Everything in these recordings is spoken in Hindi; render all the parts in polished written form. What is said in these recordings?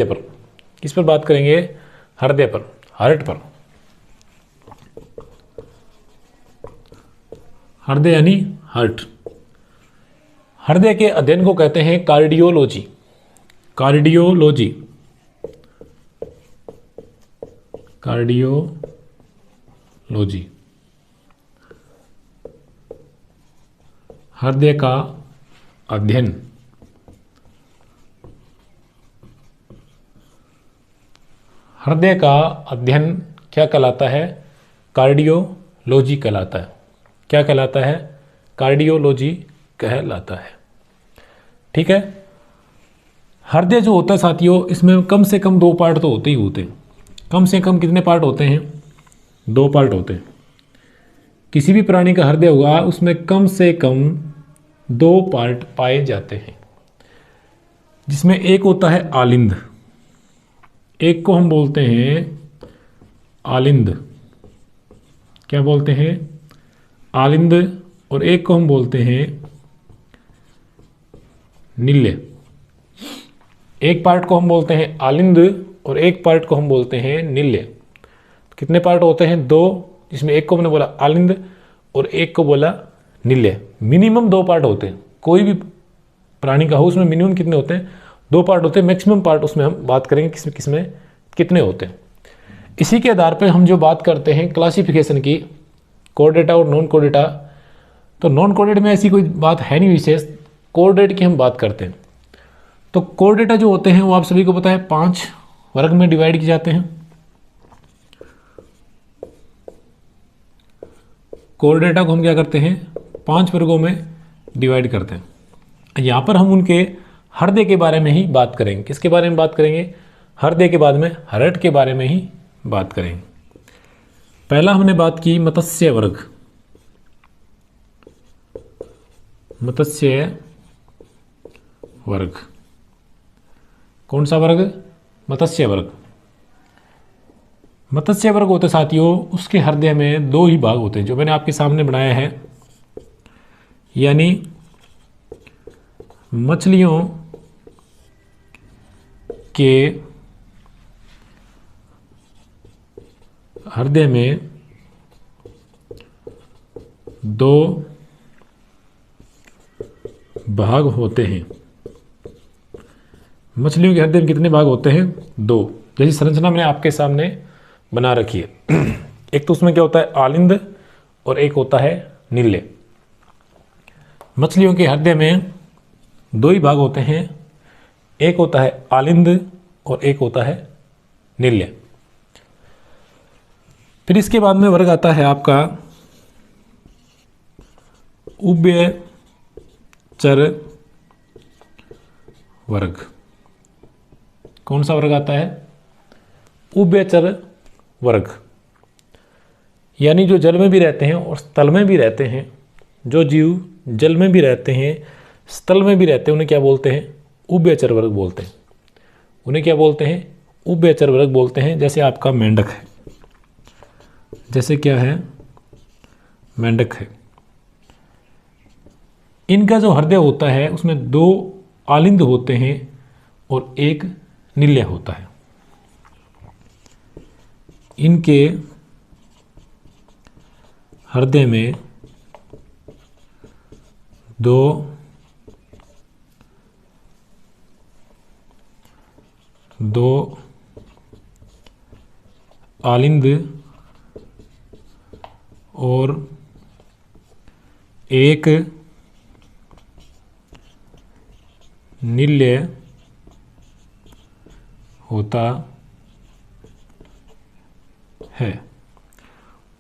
पर। किस पर बात करेंगे? हृदय पर, हार्ट पर। हृदय यानी हार्ट। हृदय के अध्ययन को कहते हैं कार्डियोलॉजी। Cardiology, cardiology. हृदय का अध्ययन, हृदय का अध्ययन क्या कहलाता है? कार्डियोलॉजी कहलाता है। क्या कहलाता है? कार्डियोलॉजी कहलाता है। ठीक है। हृदय जो होता है साथियों, इसमें कम से कम दो पार्ट तो होते ही होते हैं। कम से कम कितने पार्ट होते हैं? दो पार्ट होते हैं। किसी भी प्राणी का हृदय हुआ, उसमें कम से कम दो पार्ट पाए जाते हैं, जिसमें एक होता है आलिंद। एक को हम बोलते हैं आलिंद। क्या बोलते हैं? आलिंद। और एक को हम बोलते हैं निल्य। एक पार्ट को हम बोलते हैं आलिंद और एक पार्ट को हम बोलते हैं निल्य। कितने पार्ट होते हैं? दो, जिसमें एक को हमने बोला आलिंद और एक को बोला निल्य। मिनिमम दो पार्ट होते हैं। कोई भी प्राणी का हो, उसमें मिनिमम कितने होते हैं? दो पार्ट होते हैं। मैक्सिमम पार्ट उसमें हम बात करेंगे किसमें किसमें कितने होते हैं। इसी के आधार पर हम जो बात करते हैं क्लासिफिकेशन की, कोर और नॉन कोर। तो नॉन कोर में ऐसी कोई बात है नहीं विशेष, कोर की हम बात करते हैं। तो कोर जो होते हैं वो आप सभी को पता है 5 वर्ग में डिवाइड किए जाते हैं। कोर को हम क्या करते हैं? 5 वर्गों में डिवाइड करते हैं। यहाँ पर हम उनके हृदय के बारे में ही बात करेंगे। किसके बारे में बात करेंगे? हृदय के बाद में हार्ट के बारे में ही बात करेंगे। पहला हमने बात की मत्स्य वर्ग। मत्स्य वर्ग कौन सा वर्ग? मत्स्य वर्ग। मत्स्य वर्ग होते साथियों, उसके हृदय में दो ही भाग होते हैं, जो मैंने आपके सामने बनाया है। यानी मछलियों के हृदय में दो भाग होते हैं। मछलियों के हृदय में कितने भाग होते हैं? दो। जैसी संरचना मैंने आपके सामने बना रखी है। एक तो उसमें क्या होता है? आलिंद और एक होता है निल्य। मछलियों के हृदय में दो ही भाग होते हैं, एक होता है आलिंद और एक होता है निल्य। फिर इसके बाद में वर्ग आता है आपका उभयचर वर्ग। कौन सा वर्ग आता है? उभयचर वर्ग। यानी जो जल में भी रहते हैं और स्थल में भी रहते हैं। जो जीव जल में भी रहते हैं, स्थल में भी रहते हैं, उन्हें क्या बोलते हैं? उभयचर वर्ग बोलते हैं। उन्हें क्या बोलते हैं? उभयचर वर्ग बोलते हैं। जैसे आपका मेंढक है। जैसे क्या है? मेंढक है। इनका जो हृदय होता है उसमें दो आलिंद होते हैं और एक निल्य होता है। इनके हृदय में दो आलिंद और एक निल्य होता है।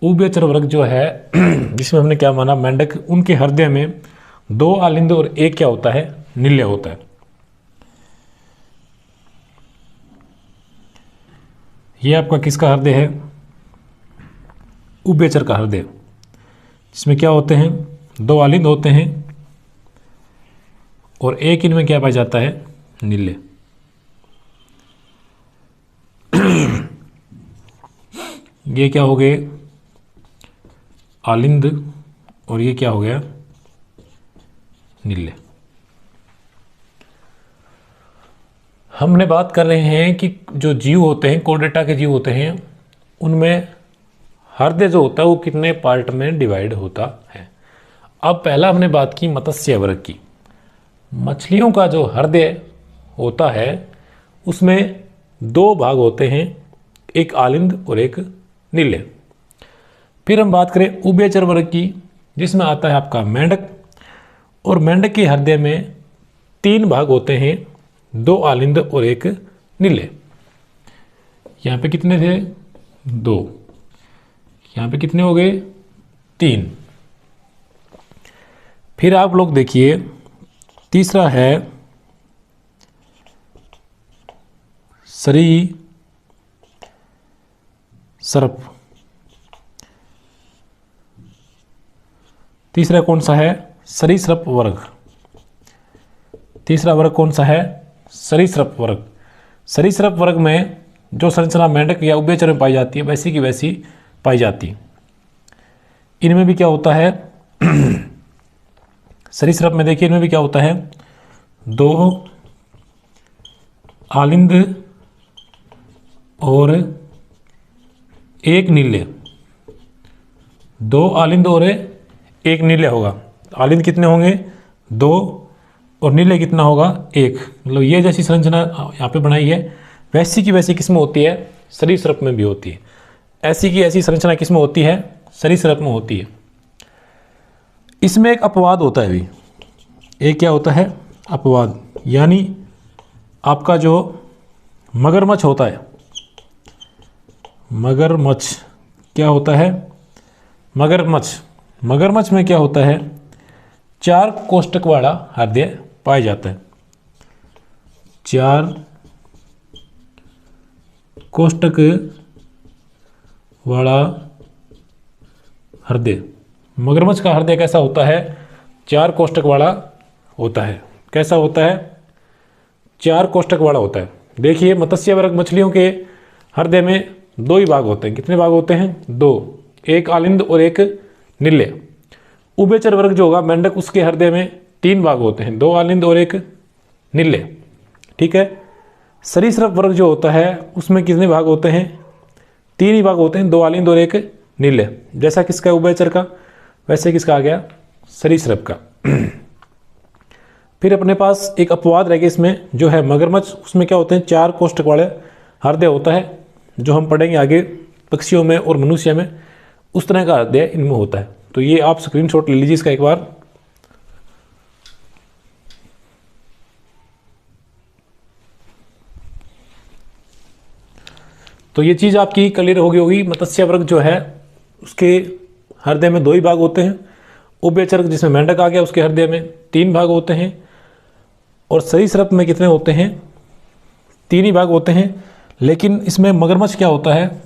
उभयचर वर्ग जो है, जिसमें हमने क्या माना? मेंढक। उनके हृदय में दो आलिंद और एक क्या होता है? निल्य होता है। ये आपका किसका हृदय है? उभयचर का हृदय, जिसमें क्या होते हैं? दो आलिंद होते हैं और एक इनमें क्या पाया जाता है? निल्य। ये क्या हो गए? आलिंद और ये क्या हो गया? निल्य। हमने बात कर रहे हैं कि जो जीव होते हैं, कोर्डेटा के जीव होते हैं, उनमें हृदय जो होता है वो कितने पार्ट में डिवाइड होता है। अब पहला हमने बात की मत्स्य वर्ग की। मछलियों का जो हृदय होता है उसमें दो भाग होते हैं, एक आलिंद और एक नीले। फिर हम बात करें उभयचर वर्ग की, जिसमें आता है आपका मेंढक, और मेंढक के हृदय में तीन भाग होते हैं, दो आलिंद और एक नीले। यहाँ पे कितने थे? दो। यहाँ पे कितने हो गए? तीन। फिर आप लोग देखिए, तीसरा है सरीसृप। तीसरा कौन सा है? सरीसृप वर्ग। तीसरा वर्ग कौन सा है? सरीसृप वर्ग। सरीसृप वर्ग में जो संरचना मेंढक या उभयचर में पाई जाती है वैसी की वैसी पाई जाती है। इनमें भी क्या होता है? सरीसृप में देखिए, इनमें भी क्या होता है? दो आलिंद और एक नीले। दो आलिंद और एक नीले होगा। आलिंद कितने होंगे? दो, और नीले कितना होगा? एक। मतलब ये जैसी संरचना यहाँ पे बनाई है वैसी की वैसी किस्म होती है सरीसृप में भी होती है। ऐसी की ऐसी संरचना किस्म होती है सरीसृप में होती है। इसमें एक अपवाद होता है भी। एक क्या होता है? अपवाद। यानी आपका जो मगरमच्छ होता है, मगरमच्छ क्या होता है? मगरमच्छ में क्या होता है? चार कोष्ठक वाला हृदय पाया जाता है। चार कोष्ठक वाला हृदय। मगरमच्छ का हृदय कैसा होता है? चार कोष्ठक वाला होता है। कैसा होता है? चार कोष्ठक वाला होता है। देखिए, मत्स्य वर्ग मछलियों के हृदय में दो ही भाग होते हैं। कितने भाग होते हैं? दो, एक आलिंद और एक नीले। उभयचर वर्ग जो होगा मेंढक, उसके हृदय में तीन भाग होते हैं, दो आलिंद और एक नीले। ठीक है। सरीसृप वर्ग जो होता है उसमें कितने भाग होते हैं? तीन ही भाग होते हैं, दो आलिंद और एक नीले। जैसा किसका उभयचर का, वैसे किसका आ गया? सरीसृप का। फिर अपने पास एक अपवाद रह गया इसमें, जो है मगरमच्छ। उसमें क्या होते हैं? चार कोष्ठक वाले हृदय होता है, जो हम पढ़ेंगे आगे पक्षियों में और मनुष्य में। उस तरह का हृदय इनमें होता है। तो ये आप स्क्रीनशॉट ले लीजिए इसका एक बार। तो ये चीज़ आपकी क्लियर होगी। मत्स्य वर्ग जो है उसके हृदय में दो ही भाग होते हैं। उभयचर जिसमें मेंढक आ गया उसके हृदय में तीन भाग होते हैं। और सरीसृप में कितने होते हैं? तीन ही भाग होते हैं। लेकिन इसमें मगरमच्छ क्या होता है?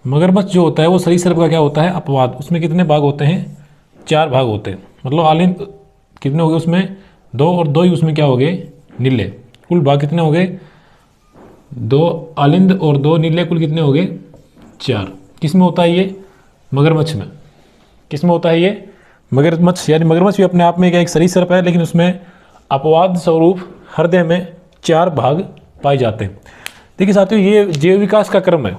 मगरमच्छ जो होता है वो सरीसृप का क्या होता है? अपवाद। उसमें कितने भाग होते हैं? चार भाग होते हैं। मतलब आलिंद कितने हो गए उसमें? दो, और दो ही उसमें क्या हो गए? नीले। कुल भाग कितने हो गए? दो आलिंद और दो नीले, कुल कितने हो गए? चार। किस में होता है ये? मगरमच्छ में। किस में होता है ये? मगरमच्छ। यानी मगरमच्छ भी अपने आप में क्या एक सरीसृप है, लेकिन उसमें अपवाद स्वरूप हृदय में चार भाग पाए जाते हैं। देखिए साथियों, ये जैव विकास का क्रम है।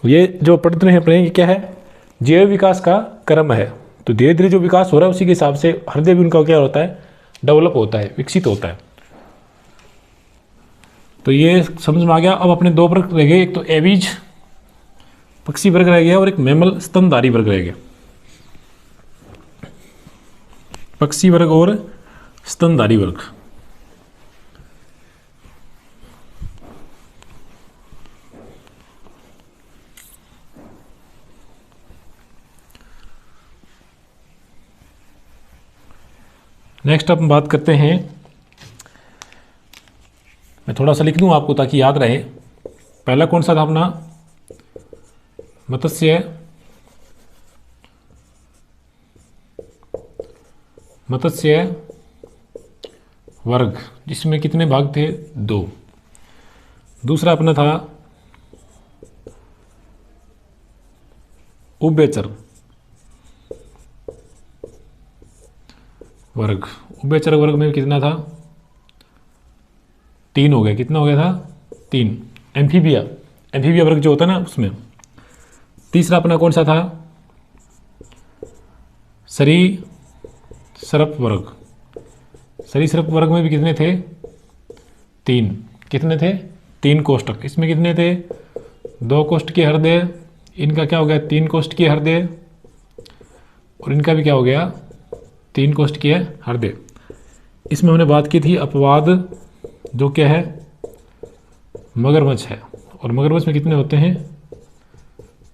ये जो पढ़ते हैं ये क्या है? जैव विकास का क्रम है। तो धीरे धीरे जो विकास हो रहा है उसी के हिसाब से हृदय भी उनका क्या होता है? डेवलप होता है, विकसित होता है। तो ये समझ में आ गया। अब अपने दो वर्ग रह गए, एक तो एवीज पक्षी वर्ग रह गया और एक मैमल स्तनधारी वर्ग रह गया। पक्षी वर्ग और स्तनधारी वर्ग। नेक्स्ट अब हम बात करते हैं, मैं थोड़ा सा लिख दूं आपको ताकि याद रहे। पहला कौन सा था अपना? मत्स्य वर्ग, जिसमें कितने भाग थे? दो। दूसरा अपना था उभयचर वर्ग। उभयचर वर्ग में कितना था? 3 हो गया, कितना हो गया था 3। एम्फीबिया, एम्फीबिया वर्ग जो होता है ना उसमें। तीसरा अपना कौन सा था, सरीसृप वर्ग। सरीसृप वर्ग में भी कितने थे 3, कितने थे 3 कोष्ठक। इसमें कितने थे 2 कोष्ठकीय हृदय, इनका क्या हो गया 3 कोष्ठकीय हृदय, और इनका भी क्या हो गया 3 कोष्ठकीय हृदय। इसमें हमने बात की थी अपवाद जो क्या है मगरमच्छ है, और मगरमच्छ में कितने होते हैं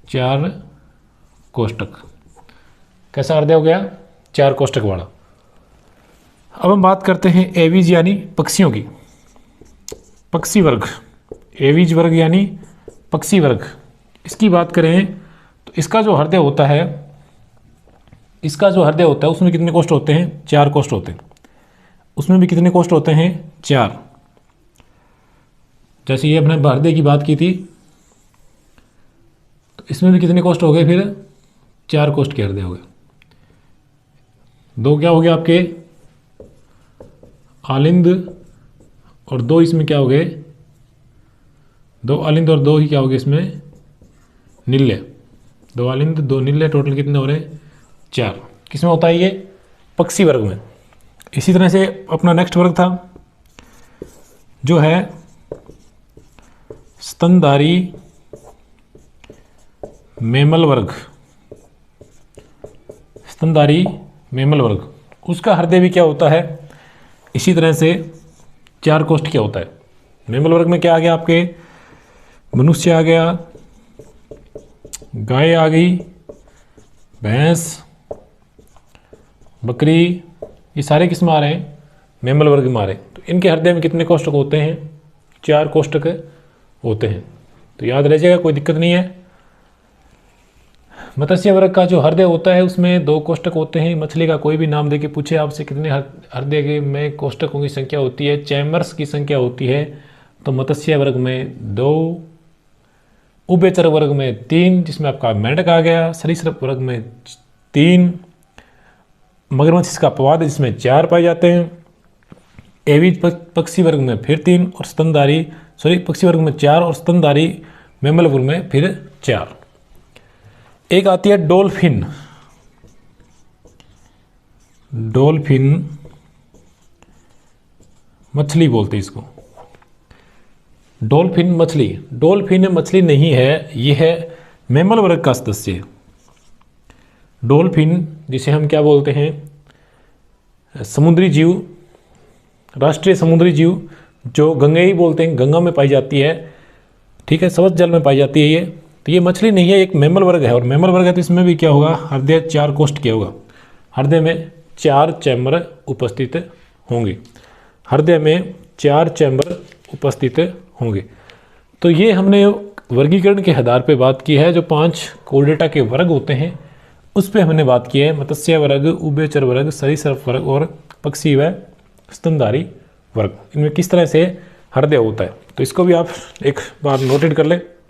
4 कोष्ठक। कैसा हृदय हो गया 4 कोष्ठक वाला। अब हम बात करते हैं एवीज यानी पक्षियों की, पक्षी वर्ग, एवीज वर्ग यानी पक्षी वर्ग। इसकी बात करें तो इसका जो हृदय होता है, इसका जो हृदय होता है उसमें कितने कोष्ठ होते हैं 4 कोष्ठ होते हैं। उसमें भी कितने कोष्ठ होते हैं 4। जैसे ये अपने हृदय की बात की थी तो इसमें भी कितने कोष्ठ हो गए, फिर 4 कोष्ठ के हृदय हो गए। 2 क्या हो गया आपके आलिंद, और 2 इसमें क्या हो गए 2 आलिंद और 2 ही क्या हो गए इसमें नील्य। 2 आलिंद 2 नील्य, टोटल कितने हो रहे 4। किसमें होता है ये पक्षी वर्ग में। इसी तरह से अपना नेक्स्ट वर्ग था जो है स्तनधारी मैमल वर्ग। स्तनधारी मैमल वर्ग, उसका हृदय भी क्या होता है इसी तरह से 4 कोष्ठ क्या होता है। मैमल वर्ग में क्या आ गया आपके मनुष्य आ गया, गाय आ गई, भैंस, बकरी, ये सारे किस में आ रहे हैं मैमल वर्ग में आ रहे हैं। तो इनके हृदय में कितने कोष्ठक होते हैं 4 कोष्ठक होते हैं। तो याद रह जाएगा, कोई दिक्कत नहीं है। मत्स्य वर्ग का जो हृदय होता है उसमें 2 कोष्ठक होते हैं। मछली का कोई भी नाम देके पूछे आपसे कितने हृदय के में कोष्ठकों की संख्या होती है, चैम्बर्स की संख्या होती है, तो मत्स्य वर्ग में 2, उभयचर वर्ग में 3 जिसमें आपका मेंढक आ गया, सरीसृप वर्ग में 3, मगरमच्छ इसका अपवाद जिसमें 4 पाए जाते हैं, एवीज पक्षी वर्ग में फिर 3, और स्तनधारी पक्षी वर्ग में 4 और स्तनधारी मैमल वर्ग में फिर 4। एक आती है डॉल्फिन। डॉल्फिन मछली बोलते हैं इसको, डॉल्फिन मछली। डॉल्फिन मछली नहीं है, यह है मैमल वर्ग का सदस्य। डॉल्फिन जिसे हम क्या बोलते हैं समुद्री जीव, राष्ट्रीय समुद्री जीव, जो गंगेई बोलते हैं, गंगा में पाई जाती है, ठीक है, सवत जल में पाई जाती है ये। तो ये मछली नहीं है, एक मैमल वर्ग है, और मैमल वर्ग है तो इसमें भी क्या होगा हृदय 4 कोष्ठ क्या होगा, हृदय में 4 चैम्बर उपस्थित होंगे, हृदय में 4 चैम्बर उपस्थित होंगे। तो ये हमने वर्गीकरण के आधार पे बात की है, जो 5 कोर्डेटा के वर्ग होते हैं उस पर हमने बात की है, मत्स्य वर्ग, उभयचर वर्ग, सरीसृप वर्ग और पक्षी व स्तनधारी वर्ग। इनमें किस तरह से हृदय होता है, तो इसको भी आप एक बार नोटेड कर लें।